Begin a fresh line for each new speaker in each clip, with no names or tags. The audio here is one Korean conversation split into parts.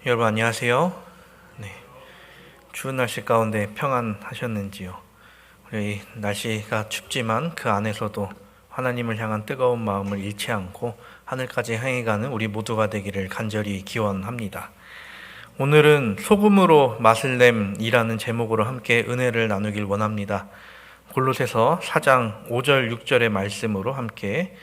여러분 안녕하세요. 네, 추운 날씨 가운데 평안하셨는지요? 우리 날씨가 춥지만 그 안에서도 하나님을 향한 뜨거운 마음을 잃지 않고 하늘까지 향해 가는 우리 모두가 되기를 간절히 기원합니다. 오늘은 소금으로 맛을 냄이라는 제목으로 함께 은혜를 나누길 원합니다. 골로새서 4장 5절 6절의 말씀으로 함께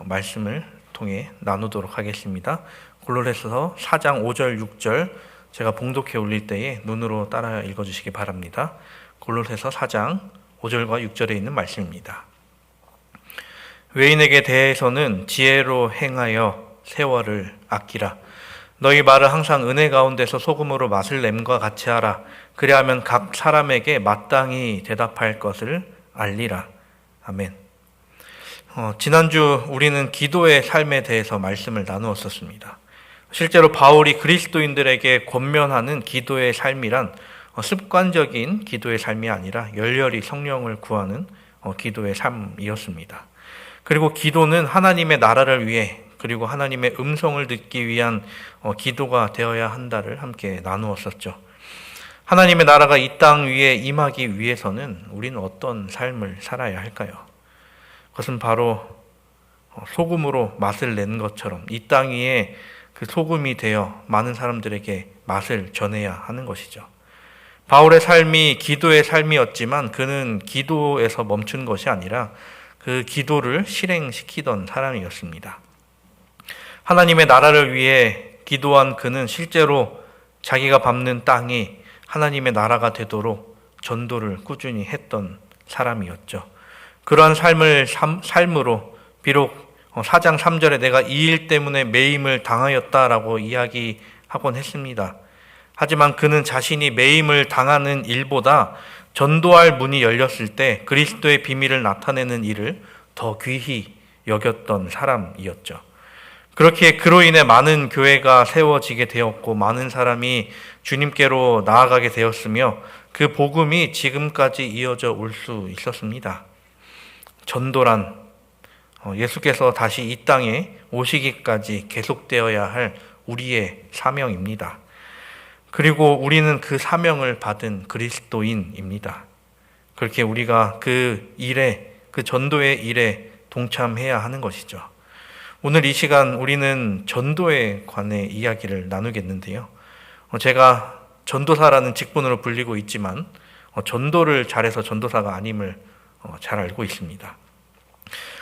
말씀을 통해 나누도록 하겠습니다. 골로새서 4장 5절 6절 제가 봉독해 올릴 때에 눈으로 따라 읽어주시기 바랍니다. 골로새서 4장 5절과 6절에 있는 말씀입니다. 외인에게 대해서는 지혜로 행하여 세월을 아끼라. 너희 말을 항상 은혜 가운데서 소금으로 맛을 냄과 같이 하라. 그리하면 각 사람에게 마땅히 대답할 것을 알리라. 아멘. 지난주 우리는 기도의 삶에 대해서 말씀을 나누었었습니다. 실제로 바울이 그리스도인들에게 권면하는 기도의 삶이란 습관적인 기도의 삶이 아니라 열렬히 성령을 구하는 기도의 삶이었습니다. 그리고 기도는 하나님의 나라를 위해 그리고 하나님의 음성을 듣기 위한 기도가 되어야 한다를 함께 나누었었죠. 하나님의 나라가 이 땅 위에 임하기 위해서는 우리는 어떤 삶을 살아야 할까요? 그것은 바로 소금으로 맛을 낸 것처럼 이 땅 위에 그 소금이 되어 많은 사람들에게 맛을 전해야 하는 것이죠. 바울의 삶이 기도의 삶이었지만 그는 기도에서 멈춘 것이 아니라 그 기도를 실행시키던 사람이었습니다. 하나님의 나라를 위해 기도한 그는 실제로 자기가 밟는 땅이 하나님의 나라가 되도록 전도를 꾸준히 했던 사람이었죠. 그러한 삶으로 비록 4장 3절에 내가 이 일 때문에 매임을 당하였다라고 이야기하곤 했습니다. 하지만 그는 자신이 매임을 당하는 일보다 전도할 문이 열렸을 때 그리스도의 비밀을 나타내는 일을 더 귀히 여겼던 사람이었죠. 그렇게 그로 인해 많은 교회가 세워지게 되었고 많은 사람이 주님께로 나아가게 되었으며 그 복음이 지금까지 이어져 올 수 있었습니다. 전도란 예수께서 다시 이 땅에 오시기까지 계속되어야 할 우리의 사명입니다. 그리고 우리는 그 사명을 받은 그리스도인입니다. 그렇게 우리가 그 일에, 그 전도의 일에 동참해야 하는 것이죠. 오늘 이 시간 우리는 전도에 관해 이야기를 나누겠는데요. 제가 전도사라는 직분으로 불리고 있지만 전도를 잘해서 전도사가 아님을 잘 알고 있습니다.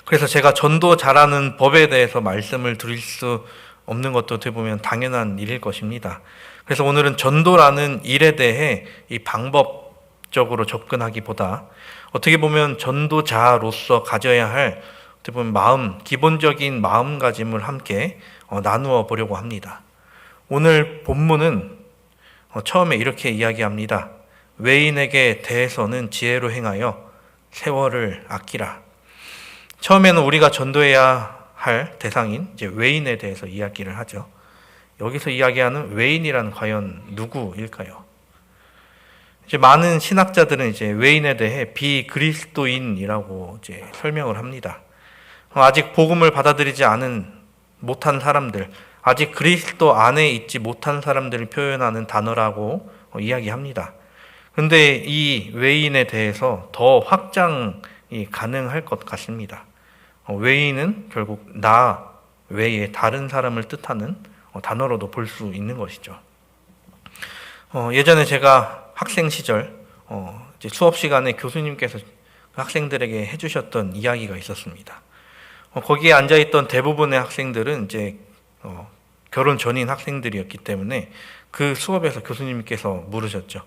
그래서 제가 전도 잘하는 법에 대해서 말씀을 드릴 수 없는 것도 어떻게 보면 당연한 일일 것입니다. 그래서 오늘은 전도라는 일에 대해 이 방법적으로 접근하기보다 어떻게 보면 전도자로서 가져야 할 어떻게 보면 기본적인 마음가짐을 함께 나누어 보려고 합니다. 오늘 본문은 처음에 이렇게 이야기합니다. 외인에게 대해서는 지혜로 행하여 세월을 아끼라. 처음에는 우리가 전도해야 할 대상인 이제 외인에 대해서 이야기를 하죠. 여기서 이야기하는 외인이란 과연 누구일까요? 이제 많은 신학자들은 이제 외인에 대해 비그리스도인이라고 이제 설명을 합니다. 아직 복음을 받아들이지 못한 사람들, 아직 그리스도 안에 있지 못한 사람들을 표현하는 단어라고 이야기합니다. 그런데 이 외인에 대해서 더 확장이 가능할 것 같습니다. 외인은 결국 나 외에 다른 사람을 뜻하는 단어로도 볼 수 있는 것이죠. 예전에 제가 학생 시절 이제 수업 시간에 교수님께서 학생들에게 해주셨던 이야기가 있었습니다. 거기에 앉아있던 대부분의 학생들은 이제 결혼 전인 학생들이었기 때문에 그 수업에서 교수님께서 물으셨죠.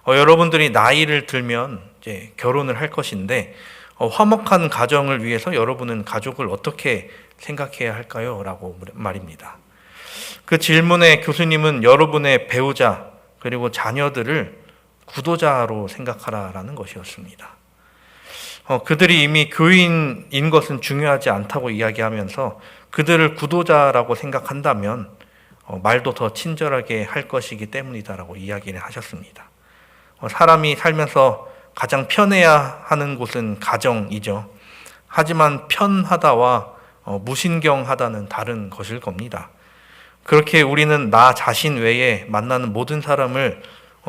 여러분들이 나이를 들면 이제 결혼을 할 것인데 화목한 가정을 위해서 여러분은 가족을 어떻게 생각해야 할까요? 라고 말입니다. 그 질문에 교수님은 여러분의 배우자 그리고 자녀들을 구도자로 생각하라라는 것이었습니다. 그들이 이미 교인인 것은 중요하지 않다고 이야기하면서 그들을 구도자라고 생각한다면 말도 더 친절하게 할 것이기 때문이다라고 이야기를 하셨습니다. 사람이 살면서 가장 편해야 하는 곳은 가정이죠. 하지만 편하다와 무신경하다는 다른 것일 겁니다. 그렇게 우리는 나 자신 외에 만나는 모든 사람을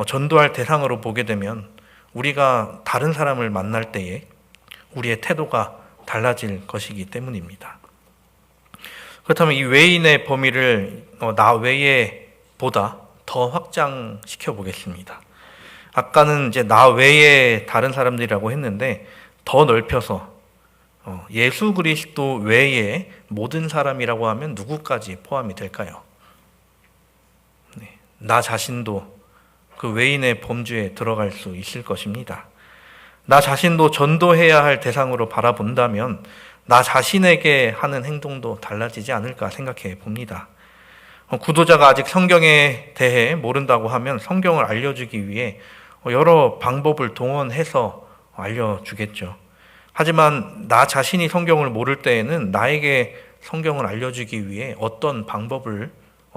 전도할 대상으로 보게 되면 우리가 다른 사람을 만날 때에 우리의 태도가 달라질 것이기 때문입니다. 그렇다면 이 외인의 범위를 나 외에 보다 더 확장시켜 보겠습니다. 아까는 이제 나 외에 다른 사람들이라고 했는데 더 넓혀서 예수 그리스도 외에 모든 사람이라고 하면 누구까지 포함이 될까요? 나 자신도 그 외인의 범주에 들어갈 수 있을 것입니다. 나 자신도 전도해야 할 대상으로 바라본다면 나 자신에게 하는 행동도 달라지지 않을까 생각해 봅니다. 구도자가 아직 성경에 대해 모른다고 하면 성경을 알려주기 위해 여러 방법을 동원해서 알려주겠죠. 하지만 나 자신이 성경을 모를 때에는 나에게 성경을 알려주기 위해 어떤 방법을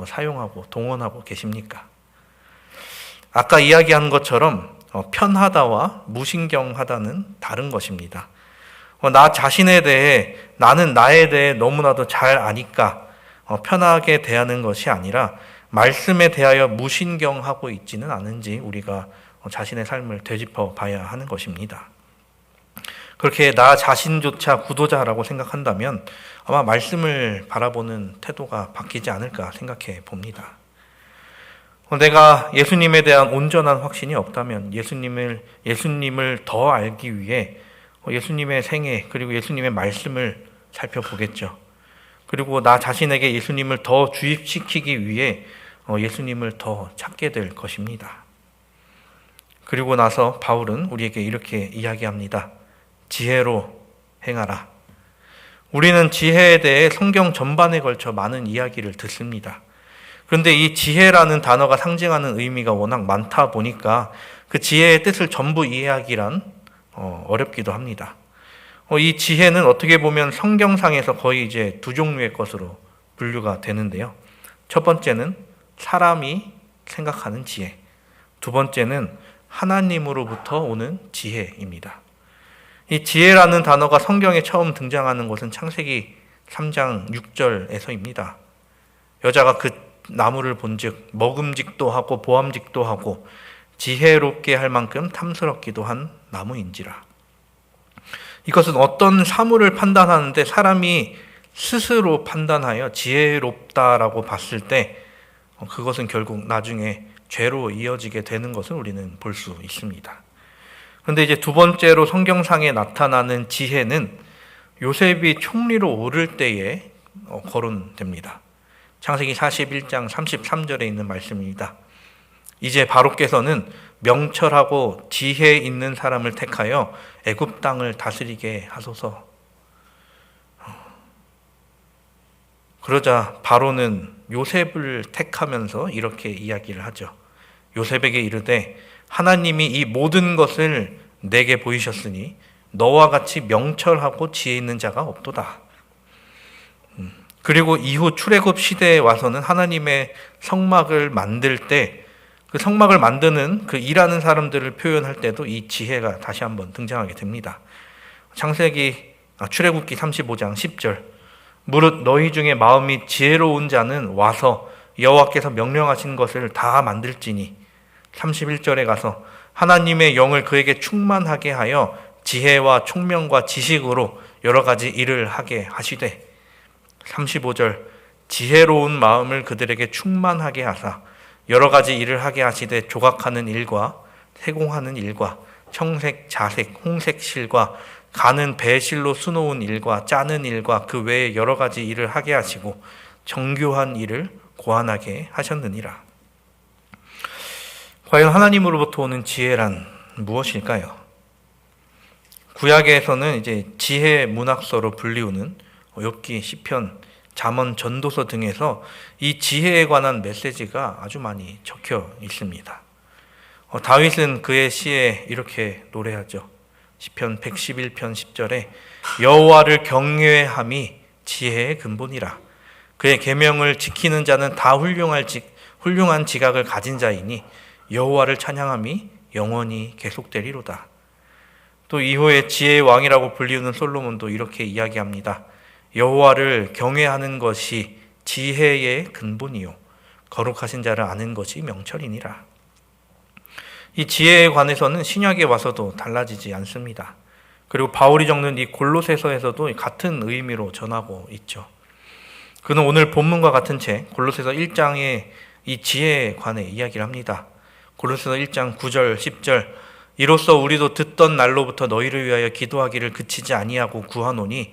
사용하고 동원하고 계십니까? 아까 이야기한 것처럼 편하다와 무신경하다는 다른 것입니다. 나 자신에 대해 나는 나에 대해 너무나도 잘 아니까 편하게 대하는 것이 아니라 말씀에 대하여 무신경하고 있지는 않은지 우리가 자신의 삶을 되짚어 봐야 하는 것입니다. 그렇게 나 자신조차 구도자라고 생각한다면 아마 말씀을 바라보는 태도가 바뀌지 않을까 생각해 봅니다. 내가 예수님에 대한 온전한 확신이 없다면 예수님을 더 알기 위해 예수님의 생애 그리고 예수님의 말씀을 살펴보겠죠. 그리고 나 자신에게 예수님을 더 주입시키기 위해 예수님을 더 찾게 될 것입니다. 그리고 나서 바울은 우리에게 이렇게 이야기합니다. 지혜로 행하라. 우리는 지혜에 대해 성경 전반에 걸쳐 많은 이야기를 듣습니다. 그런데 이 지혜라는 단어가 상징하는 의미가 워낙 많다 보니까 그 지혜의 뜻을 전부 이해하기란 어렵기도 합니다. 이 지혜는 어떻게 보면 성경상에서 거의 이제 두 종류의 것으로 분류가 되는데요. 첫 번째는 사람이 생각하는 지혜, 두 번째는 하나님으로부터 오는 지혜입니다. 이 지혜라는 단어가 성경에 처음 등장하는 것은 창세기 3장 6절에서입니다. 여자가 그 나무를 본즉 먹음직도 하고 보암직도 하고 지혜롭게 할 만큼 탐스럽기도 한 나무인지라. 이것은 어떤 사물을 판단하는데 사람이 스스로 판단하여 지혜롭다라고 봤을 때 그것은 결국 나중에 죄로 이어지게 되는 것을 우리는 볼 수 있습니다. 그런데 이제 두 번째로 성경상에 나타나는 지혜는 요셉이 총리로 오를 때에 거론됩니다. 창세기 41장 33절에 있는 말씀입니다. 이제 바로께서는 명철하고 지혜 있는 사람을 택하여 애굽 땅을 다스리게 하소서. 그러자 바로는 요셉을 택하면서 이렇게 이야기를 하죠. 요셉에게 이르되 하나님이 이 모든 것을 내게 보이셨으니 너와 같이 명철하고 지혜 있는 자가 없도다. 그리고 이후 출애굽 시대에 와서는 하나님의 성막을 만들 때 그 성막을 만드는 그 일하는 사람들을 표현할 때도 이 지혜가 다시 한번 등장하게 됩니다. 출애굽기 35장 10절 무릇 너희 중에 마음이 지혜로운 자는 와서 여호와께서 명령하신 것을 다 만들지니 31절에 가서 하나님의 영을 그에게 충만하게 하여 지혜와 총명과 지식으로 여러 가지 일을 하게 하시되 35절 지혜로운 마음을 그들에게 충만하게 하사 여러 가지 일을 하게 하시되 조각하는 일과 세공하는 일과 청색, 자색, 홍색 실과 가는 배실로 수놓은 일과 짜는 일과 그 외에 여러 가지 일을 하게 하시고 정교한 일을 고안하게 하셨느니라. 과연 하나님으로부터 오는 지혜란 무엇일까요? 구약에서는 이제 지혜 문학서로 불리우는 욥기, 시편, 잠언, 전도서 등에서 이 지혜에 관한 메시지가 아주 많이 적혀 있습니다. 다윗은 그의 시에 이렇게 노래하죠. 시편 111편 10절에 여호와를 경외함이 지혜의 근본이라. 그의 계명을 지키는 자는 다 훌륭한 지각을 가진 자이니 여호와를 찬양함이 영원히 계속되리로다. 또 이후에 지혜의 왕이라고 불리우는 솔로몬도 이렇게 이야기합니다. 여호와를 경외하는 것이 지혜의 근본이요 거룩하신 자를 아는 것이 명철이니라. 이 지혜에 관해서는 신약에 와서도 달라지지 않습니다. 그리고 바울이 적는 이 골로새서에서도 같은 의미로 전하고 있죠. 그는 오늘 본문과 같은 책 골로새서 1장에 이 지혜에 관해 이야기를 합니다. 골로새서 1장 9절 10절 이로써 우리도 듣던 날로부터 너희를 위하여 기도하기를 그치지 아니하고 구하노니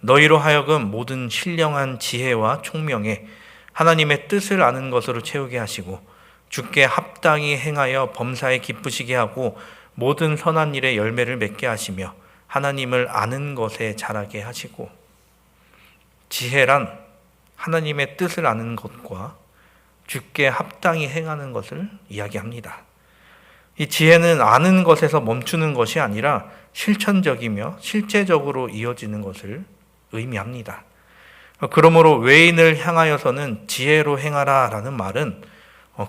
너희로 하여금 모든 신령한 지혜와 총명에 하나님의 뜻을 아는 것으로 채우게 하시고 주께 합당히 행하여 범사에 기쁘시게 하고 모든 선한 일에 열매를 맺게 하시며 하나님을 아는 것에 자라게 하시고. 지혜란 하나님의 뜻을 아는 것과 주께 합당히 행하는 것을 이야기합니다. 이 지혜는 아는 것에서 멈추는 것이 아니라 실천적이며 실제적으로 이어지는 것을 의미합니다. 그러므로 외인을 향하여서는 지혜로 행하라 라는 말은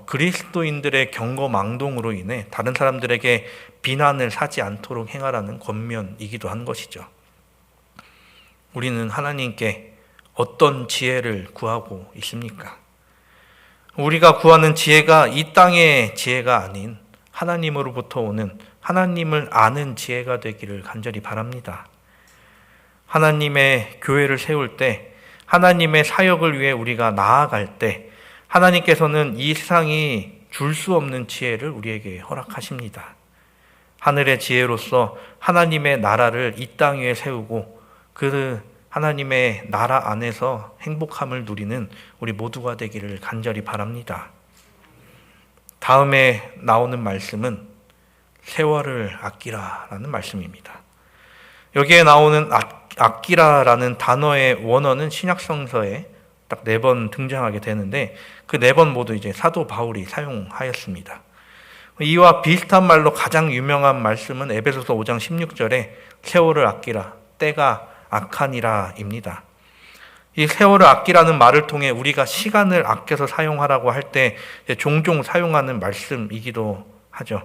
그리스도인들의 경거망동으로 인해 다른 사람들에게 비난을 사지 않도록 행하라는 권면이기도 한 것이죠. 우리는 하나님께 어떤 지혜를 구하고 있습니까? 우리가 구하는 지혜가 이 땅의 지혜가 아닌 하나님으로부터 오는 하나님을 아는 지혜가 되기를 간절히 바랍니다. 하나님의 교회를 세울 때, 하나님의 사역을 위해 우리가 나아갈 때 하나님께서는 이 세상이 줄 수 없는 지혜를 우리에게 허락하십니다. 하늘의 지혜로서 하나님의 나라를 이 땅 위에 세우고 그 하나님의 나라 안에서 행복함을 누리는 우리 모두가 되기를 간절히 바랍니다. 다음에 나오는 말씀은 세월을 아끼라라는 말씀입니다. 여기에 나오는 아끼라라는 단어의 원어는 신약성서에 딱 4번 등장하게 되는데 그 4번 모두 이제 사도 바울이 사용하였습니다. 이와 비슷한 말로 가장 유명한 말씀은 에베소서 5장 16절에 세월을 아끼라 때가 악하니라입니다. 이 세월을 아끼라는 말을 통해 우리가 시간을 아껴서 사용하라고 할 때 종종 사용하는 말씀이기도 하죠.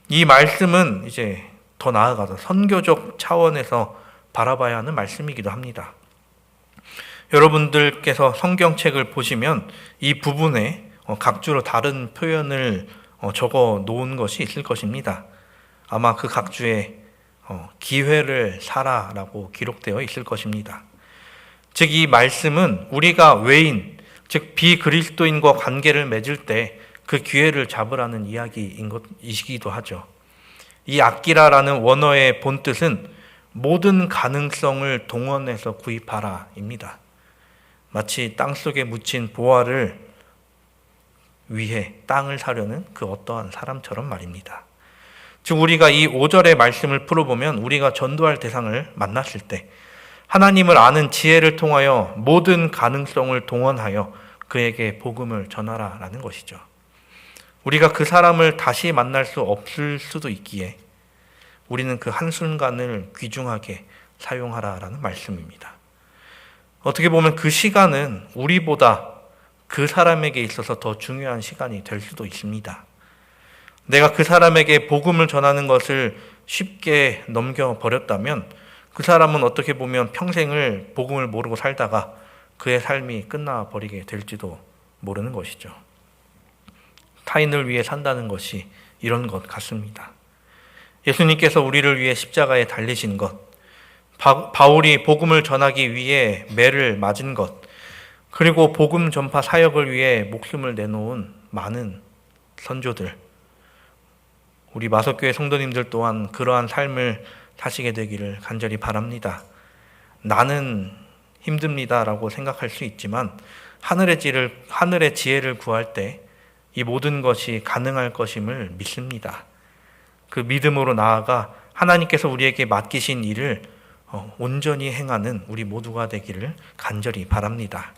이 말씀은 이제 더 나아가서 선교적 차원에서 바라봐야 하는 말씀이기도 합니다. 여러분들께서 성경책을 보시면 이 부분에 각주로 다른 표현을 적어 놓은 것이 있을 것입니다. 아마 그 각주에 기회를 사라라고 기록되어 있을 것입니다. 즉 이 말씀은 우리가 외인, 즉 비그리스도인과 관계를 맺을 때 그 기회를 잡으라는 이야기인 것이기도 하죠. 이 아끼라라는 원어의 본뜻은 모든 가능성을 동원해서 구입하라입니다. 마치 땅속에 묻힌 보화를 위해 땅을 사려는 그 어떠한 사람처럼 말입니다. 즉 우리가 이 5절의 말씀을 풀어보면 우리가 전도할 대상을 만났을 때 하나님을 아는 지혜를 통하여 모든 가능성을 동원하여 그에게 복음을 전하라라는 것이죠. 우리가 그 사람을 다시 만날 수 없을 수도 있기에 우리는 그 한순간을 귀중하게 사용하라라는 말씀입니다. 어떻게 보면 그 시간은 우리보다 그 사람에게 있어서 더 중요한 시간이 될 수도 있습니다. 내가 그 사람에게 복음을 전하는 것을 쉽게 넘겨버렸다면 그 사람은 어떻게 보면 평생을 복음을 모르고 살다가 그의 삶이 끝나버리게 될지도 모르는 것이죠. 타인을 위해 산다는 것이 이런 것 같습니다. 예수님께서 우리를 위해 십자가에 달리신 것, 바울이 복음을 전하기 위해 매를 맞은 것, 그리고 복음 전파 사역을 위해 목숨을 내놓은 많은 선조들, 우리 마석교회 성도님들 또한 그러한 삶을 사시게 되기를 간절히 바랍니다. 나는 힘듭니다라고 생각할 수 있지만 하늘의 지혜를 구할 때 이 모든 것이 가능할 것임을 믿습니다. 그 믿음으로 나아가 하나님께서 우리에게 맡기신 일을 온전히 행하는 우리 모두가 되기를 간절히 바랍니다.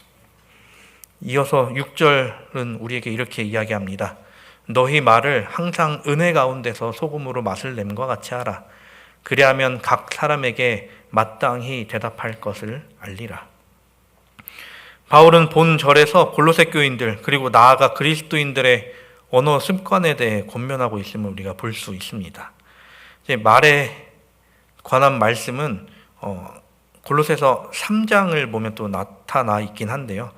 이어서 6절은 우리에게 이렇게 이야기합니다. 너희 말을 항상 은혜 가운데서 소금으로 맛을 냄과 같이 하라. 그리하면 각 사람에게 마땅히 대답할 것을 알리라. 바울은 본 절에서 골로새 교인들 그리고 나아가 그리스도인들의 언어 습관에 대해 권면하고 있음을 우리가 볼 수 있습니다. 이제 말에 관한 말씀은 골로새서 3장을 보면 또 나타나 있긴 한데요.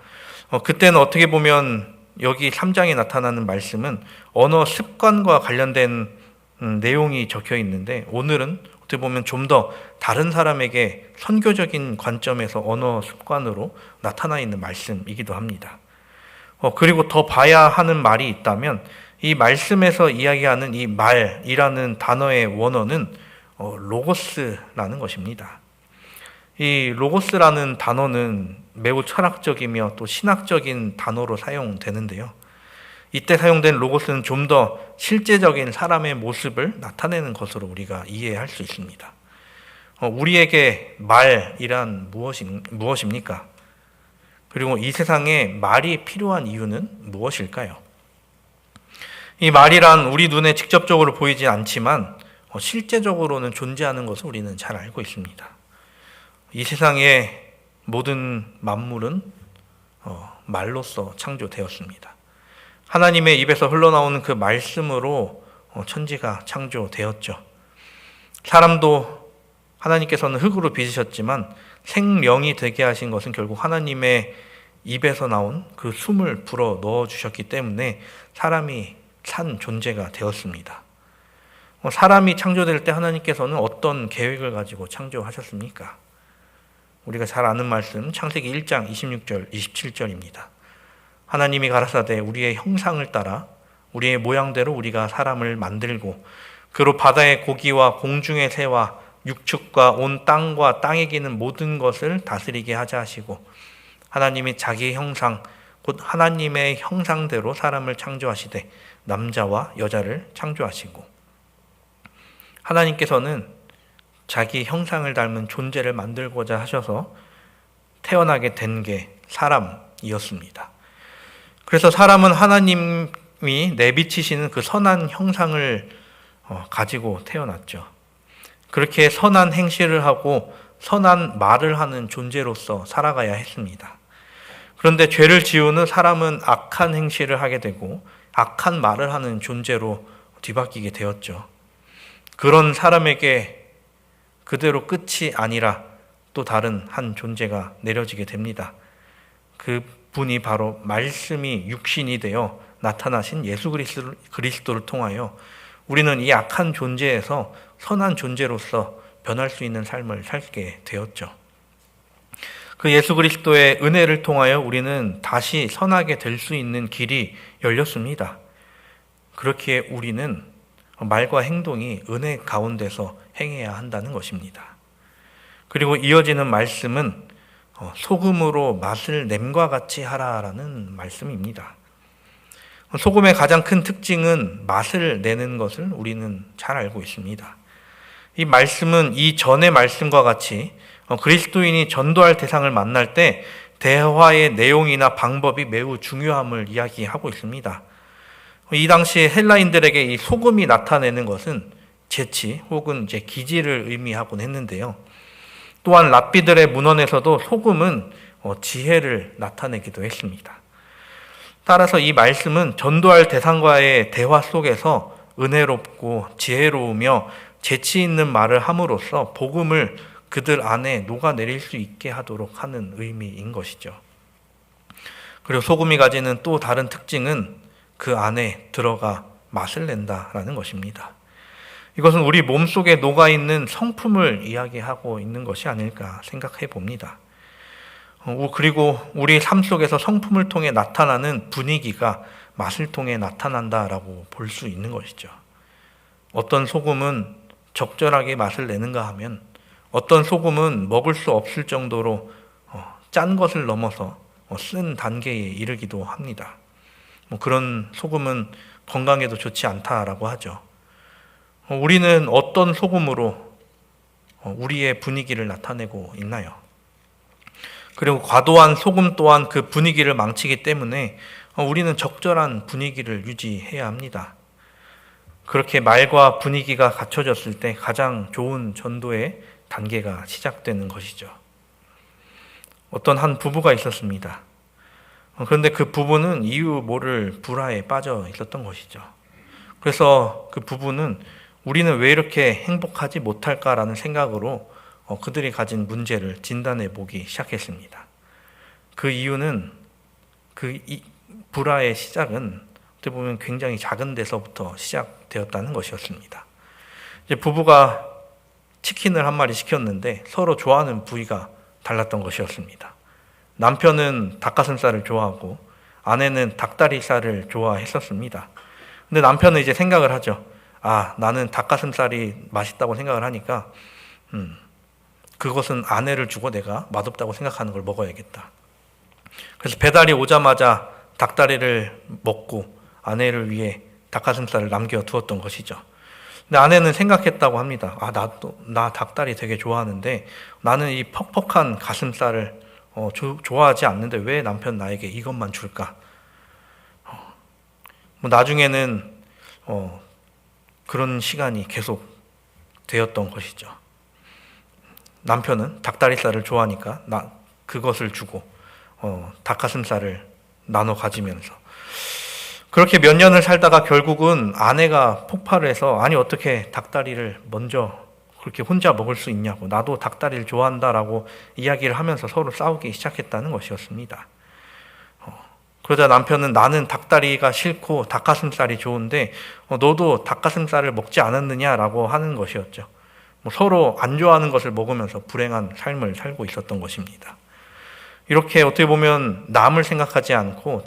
그때는 어떻게 보면 여기 3장에 나타나는 말씀은 언어 습관과 관련된 내용이 적혀 있는데, 오늘은 어떻게 보면 좀 더 다른 사람에게 선교적인 관점에서 언어 습관으로 나타나 있는 말씀이기도 합니다. 그리고 더 봐야 하는 말이 있다면, 이 말씀에서 이야기하는 이 말이라는 단어의 원어는 로고스라는 것입니다. 이 로고스라는 단어는 매우 철학적이며 또 신학적인 단어로 사용되는데요. 이때 사용된 로고스는 좀 더 실제적인 사람의 모습을 나타내는 것으로 우리가 이해할 수 있습니다. 우리에게 말이란 무엇입니까? 그리고 이 세상에 말이 필요한 이유는 무엇일까요? 이 말이란 우리 눈에 직접적으로 보이지 않지만 실제적으로는 존재하는 것을 우리는 잘 알고 있습니다. 이 세상의 모든 만물은 말로써 창조되었습니다. 하나님의 입에서 흘러나오는 그 말씀으로 천지가 창조되었죠. 사람도 하나님께서는 흙으로 빚으셨지만 생명이 되게 하신 것은 결국 하나님의 입에서 나온 그 숨을 불어 넣어 주셨기 때문에 사람이 산 존재가 되었습니다. 사람이 창조될 때 하나님께서는 어떤 계획을 가지고 창조하셨습니까? 우리가 잘 아는 말씀 창세기 1장 26절 27절입니다. 하나님이 가라사대 우리의 형상을 따라 우리의 모양대로 우리가 사람을 만들고 그로 바다의 고기와 공중의 새와 육축과 온 땅과 땅에 기는 모든 것을 다스리게 하자 하시고, 하나님이 자기 형상 곧 하나님의 형상대로 사람을 창조하시되 남자와 여자를 창조하시고, 하나님께서는 자기 형상을 닮은 존재를 만들고자 하셔서 태어나게 된 게 사람이었습니다. 그래서 사람은 하나님이 내비치시는 그 선한 형상을 가지고 태어났죠. 그렇게 선한 행실을 하고 선한 말을 하는 존재로서 살아가야 했습니다. 그런데 죄를 지은 후 사람은 악한 행실을 하게 되고 악한 말을 하는 존재로 뒤바뀌게 되었죠. 그런 사람에게 그대로 끝이 아니라 또 다른 한 존재가 내려지게 됩니다. 그 분이 바로 말씀이 육신이 되어 나타나신 예수 그리스도를 통하여 우리는 이 악한 존재에서 선한 존재로서 변할 수 있는 삶을 살게 되었죠. 그 예수 그리스도의 은혜를 통하여 우리는 다시 선하게 될 수 있는 길이 열렸습니다. 그렇기에 우리는 말과 행동이 은혜 가운데서 행해야 한다는 것입니다. 그리고 이어지는 말씀은 소금으로 맛을 냄과 같이 하라라는 말씀입니다. 소금의 가장 큰 특징은 맛을 내는 것을 우리는 잘 알고 있습니다. 이 말씀은 이전의 말씀과 같이 그리스도인이 전도할 대상을 만날 때 대화의 내용이나 방법이 매우 중요함을 이야기하고 있습니다. 이 당시 헬라인들에게 이 소금이 나타내는 것은 재치 혹은 기질을 의미하곤 했는데요. 또한 랍비들의 문헌에서도 소금은 지혜를 나타내기도 했습니다. 따라서 이 말씀은 전도할 대상과의 대화 속에서 은혜롭고 지혜로우며 재치 있는 말을 함으로써 복음을 그들 안에 녹아내릴 수 있게 하도록 하는 의미인 것이죠. 그리고 소금이 가지는 또 다른 특징은 그 안에 들어가 맛을 낸다라는 것입니다. 이것은 우리 몸속에 녹아있는 성품을 이야기하고 있는 것이 아닐까 생각해 봅니다. 그리고 우리 삶 속에서 성품을 통해 나타나는 분위기가 맛을 통해 나타난다라고 볼 수 있는 것이죠. 어떤 소금은 적절하게 맛을 내는가 하면 어떤 소금은 먹을 수 없을 정도로 짠 것을 넘어서 쓴 단계에 이르기도 합니다. 그런 소금은 건강에도 좋지 않다라고 하죠. 우리는 어떤 소금으로 우리의 분위기를 나타내고 있나요? 그리고 과도한 소금 또한 그 분위기를 망치기 때문에 우리는 적절한 분위기를 유지해야 합니다. 그렇게 말과 분위기가 갖춰졌을 때 가장 좋은 전도의 단계가 시작되는 것이죠. 어떤 한 부부가 있었습니다. 그런데 그 부부는 이유 모를 불화에 빠져 있었던 것이죠. 그래서 그 부부는 우리는 왜 이렇게 행복하지 못할까라는 생각으로 그들이 가진 문제를 진단해 보기 시작했습니다. 그 이유는 불화의 시작은 어떻게 보면 굉장히 작은 데서부터 시작되었다는 것이었습니다. 이제 부부가 치킨을 한 마리 시켰는데 서로 좋아하는 부위가 달랐던 것이었습니다. 남편은 닭가슴살을 좋아하고 아내는 닭다리살을 좋아했었습니다. 근데 남편은 이제 생각을 하죠. 나는 닭가슴살이 맛있다고 생각을 하니까 그것은 아내를 주고 내가 맛없다고 생각하는 걸 먹어야겠다. 그래서 배달이 오자마자 닭다리를 먹고 아내를 위해 닭가슴살을 남겨두었던 것이죠. 근데 아내는 생각했다고 합니다. 나 닭다리 되게 좋아하는데 나는 이 퍽퍽한 가슴살을 좋아하지 않는데 왜 남편 나에게 이것만 줄까? 나중에는 그런 시간이 계속 되었던 것이죠. 남편은 닭다리살을 좋아하니까 그것을 주고 닭가슴살을 나눠 가지면서 그렇게 몇 년을 살다가 결국은 아내가 폭발을 해서 어떻게 닭다리를 먼저 그렇게 혼자 먹을 수 있냐고, 나도 닭다리를 좋아한다라고 이야기를 하면서 서로 싸우기 시작했다는 것이었습니다. 그러자 남편은 나는 닭다리가 싫고 닭가슴살이 좋은데 너도 닭가슴살을 먹지 않았느냐라고 하는 것이었죠. 서로 안 좋아하는 것을 먹으면서 불행한 삶을 살고 있었던 것입니다. 이렇게 어떻게 보면 남을 생각하지 않고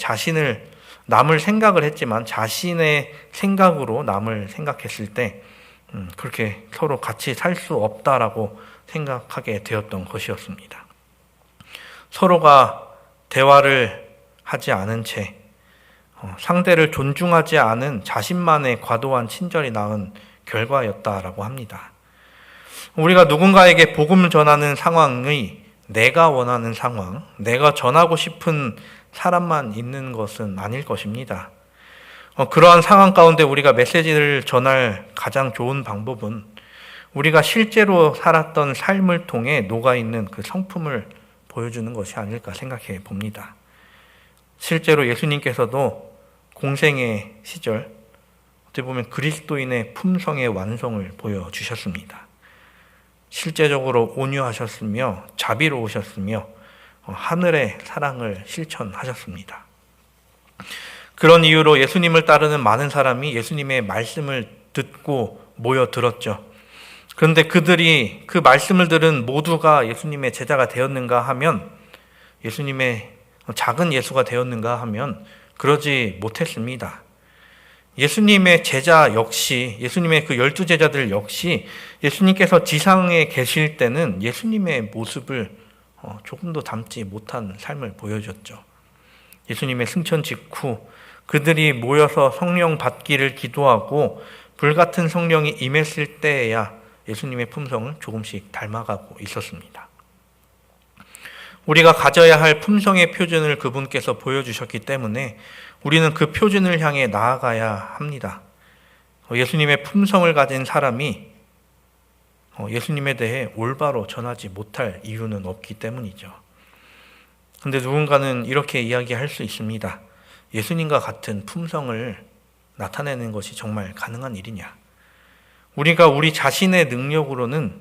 남을 생각을 했지만 자신의 생각으로 남을 생각했을 때 그렇게 서로 같이 살 수 없다라고 생각하게 되었던 것이었습니다. 서로가 대화를 하지 않은 채 상대를 존중하지 않은 자신만의 과도한 친절이 낳은 결과였다라고 합니다. 우리가 누군가에게 복음을 전하는 상황의 내가 원하는 상황, 내가 전하고 싶은 사람만 있는 것은 아닐 것입니다. 그러한 상황 가운데 우리가 메시지를 전할 가장 좋은 방법은 우리가 실제로 살았던 삶을 통해 녹아있는 그 성품을 보여주는 것이 아닐까 생각해 봅니다. 실제로 예수님께서도 공생의 시절 어떻게 보면 그리스도인의 품성의 완성을 보여주셨습니다. 실제적으로 온유하셨으며 자비로우셨으며 하늘의 사랑을 실천하셨습니다. 그런 이유로 예수님을 따르는 많은 사람이 예수님의 말씀을 듣고 모여들었죠. 그런데 그들이 그 말씀을 들은 모두가 예수님의 제자가 되었는가 하면, 예수님의 작은 예수가 되었는가 하면 그러지 못했습니다. 예수님의 제자 역시, 예수님의 그 12제자들 역시 예수님께서 지상에 계실 때는 예수님의 모습을 조금도 닮지 못한 삶을 보여줬죠. 예수님의 승천 직후 그들이 모여서 성령 받기를 기도하고 불같은 성령이 임했을 때에야 예수님의 품성을 조금씩 닮아가고 있었습니다. 우리가 가져야 할 품성의 표준을 그분께서 보여주셨기 때문에 우리는 그 표준을 향해 나아가야 합니다. 예수님의 품성을 가진 사람이 예수님에 대해 올바로 전하지 못할 이유는 없기 때문이죠. 근데 누군가는 이렇게 이야기할 수 있습니다. 예수님과 같은 품성을 나타내는 것이 정말 가능한 일이냐? 우리가 우리 자신의 능력으로는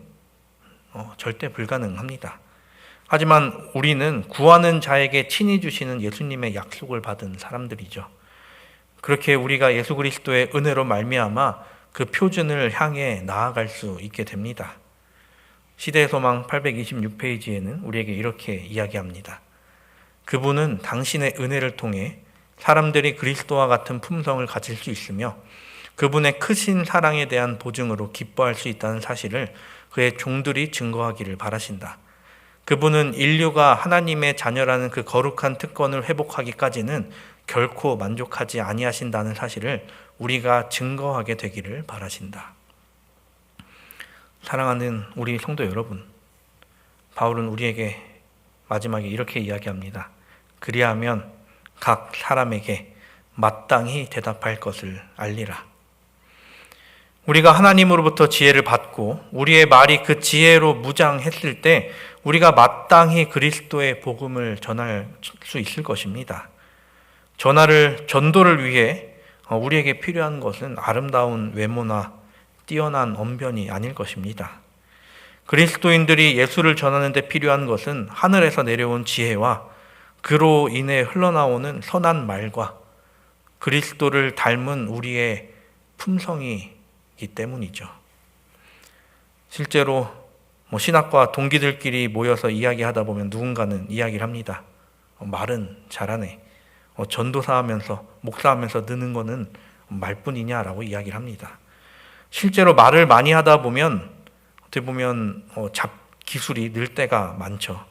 절대 불가능합니다. 하지만 우리는 구하는 자에게 친히 주시는 예수님의 약속을 받은 사람들이죠. 그렇게 우리가 예수 그리스도의 은혜로 말미암아 그 표준을 향해 나아갈 수 있게 됩니다. 시대의 소망 826페이지에는 우리에게 이렇게 이야기합니다. 그분은 당신의 은혜를 통해 사람들이 그리스도와 같은 품성을 가질 수 있으며 그분의 크신 사랑에 대한 보증으로 기뻐할 수 있다는 사실을 그의 종들이 증거하기를 바라신다. 그분은 인류가 하나님의 자녀라는 그 거룩한 특권을 회복하기까지는 결코 만족하지 아니하신다는 사실을 우리가 증거하게 되기를 바라신다. 사랑하는 우리 성도 여러분, 바울은 우리에게 마지막에 이렇게 이야기합니다. 그리하면 각 사람에게 마땅히 대답할 것을 알리라. 우리가 하나님으로부터 지혜를 받고 우리의 말이 그 지혜로 무장했을 때 우리가 마땅히 그리스도의 복음을 전할 수 있을 것입니다. 전도를 위해 우리에게 필요한 것은 아름다운 외모나 뛰어난 언변이 아닐 것입니다. 그리스도인들이 예수를 전하는 데 필요한 것은 하늘에서 내려온 지혜와 그로 인해 흘러나오는 선한 말과 그리스도를 닮은 우리의 품성이기 때문이죠. 실제로 신학과 동기들끼리 모여서 이야기하다 보면 누군가는 이야기를 합니다. 말은 잘하네. 전도사하면서 목사하면서 느는 거는 말뿐이냐라고 이야기를 합니다. 실제로 말을 많이 하다 보면 어떻게 보면 기술이 늘 때가 많죠.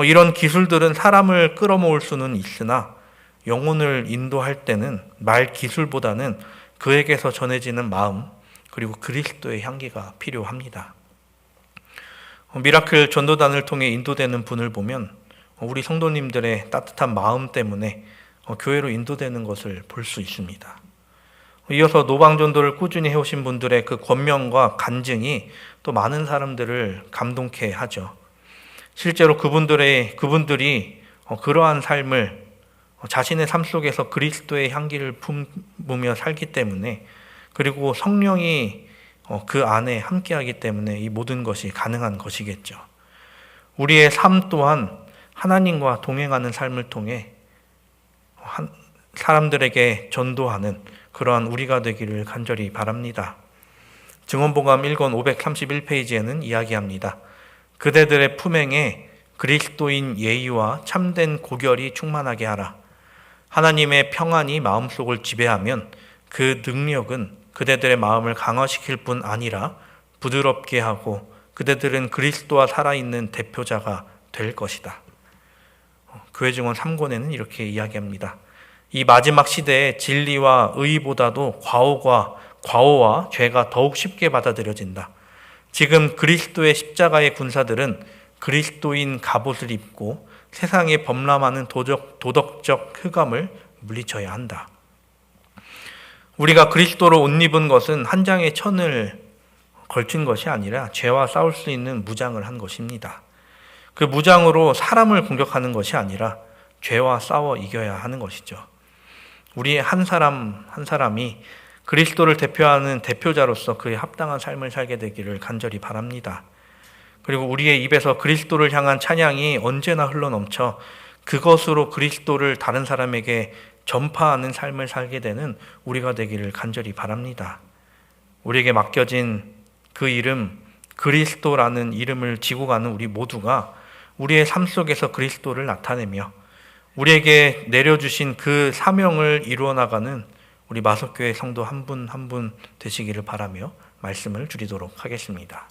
이런 기술들은 사람을 끌어모을 수는 있으나 영혼을 인도할 때는 말 기술보다는 그에게서 전해지는 마음 그리고 그리스도의 향기가 필요합니다. 미라클 전도단을 통해 인도되는 분을 보면 우리 성도님들의 따뜻한 마음 때문에 교회로 인도되는 것을 볼 수 있습니다. 이어서 노방전도를 꾸준히 해오신 분들의 그 권면과 간증이 또 많은 사람들을 감동케 하죠. 실제로 그분들이 그러한 삶을 자신의 삶 속에서 그리스도의 향기를 품으며 살기 때문에, 그리고 성령이 그 안에 함께하기 때문에 이 모든 것이 가능한 것이겠죠. 우리의 삶 또한 하나님과 동행하는 삶을 통해 사람들에게 전도하는 그러한 우리가 되기를 간절히 바랍니다. 증언보감 1권 531페이지에는 이야기합니다. 그대들의 품행에 그리스도인 예의와 참된 고결이 충만하게 하라. 하나님의 평안이 마음속을 지배하면 그 능력은 그대들의 마음을 강화시킬 뿐 아니라 부드럽게 하고 그대들은 그리스도와 살아있는 대표자가 될 것이다. 교회 증언 3권에는 이렇게 이야기합니다. 이 마지막 시대에 진리와 의보다도 과오와 죄가 더욱 쉽게 받아들여진다. 지금 그리스도의 십자가의 군사들은 그리스도인 갑옷을 입고 세상에 범람하는 도덕적 흑암을 물리쳐야 한다. 우리가 그리스도로 옷 입은 것은 한 장의 천을 걸친 것이 아니라 죄와 싸울 수 있는 무장을 한 것입니다. 그 무장으로 사람을 공격하는 것이 아니라 죄와 싸워 이겨야 하는 것이죠. 우리 한 사람이 그리스도를 대표하는 대표자로서 그에 합당한 삶을 살게 되기를 간절히 바랍니다. 그리고 우리의 입에서 그리스도를 향한 찬양이 언제나 흘러넘쳐 그것으로 그리스도를 다른 사람에게 전파하는 삶을 살게 되는 우리가 되기를 간절히 바랍니다. 우리에게 맡겨진 그 이름, 그리스도라는 이름을 지고 가는 우리 모두가 우리의 삶 속에서 그리스도를 나타내며 우리에게 내려주신 그 사명을 이루어 나가는 우리 마석교회 성도 한 분 한 분 되시기를 바라며 말씀을 드리도록 하겠습니다.